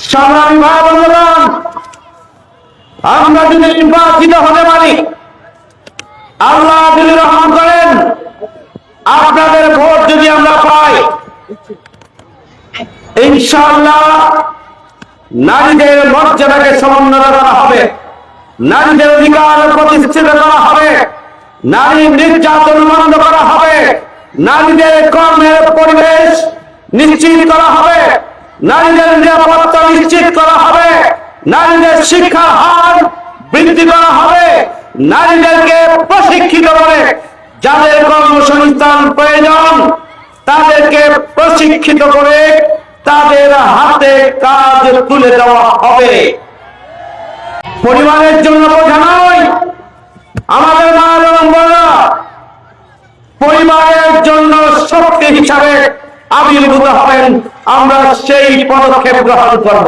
সংগ্রামী ভাই বন্ধুগণ, আমরা যদি নির্বাচিত হতে পারি, আল্লাহ যদি রহম করেন, আপনাদের ভোট যদি আমরা পাই, ইনশাআল্লাহ নারীদের মর্যাদাকে সমুন্নত করা হবে, নারীদের অধিকার প্রতিষ্ঠিত করা হবে, নারী নির্যাতন বন্ধ করা হবে, নারীদের কর্মের পরিবেশ নিশ্চিত করা হবে, নারীদের নিরাপত্তা নিশ্চিত করা হবে, নারীদের শিক্ষার হার বৃদ্ধি করা হবে, নারীদেরকে প্রশিক্ষিত করে যাদের কর্মসংস্থান প্রয়োজন তাদেরকে প্রশিক্ষিত করে তাদের হাতে কাজ তুলে দেওয়া হবে। পরিবারের জন্য বোঝা নয়, আমাদের মা এবং বোনেরা পরিবারের জন্য শক্তি হিসাবে আবির্ভূত হবেন। আমরা সেই পদক্ষেপ গ্রহণ করব।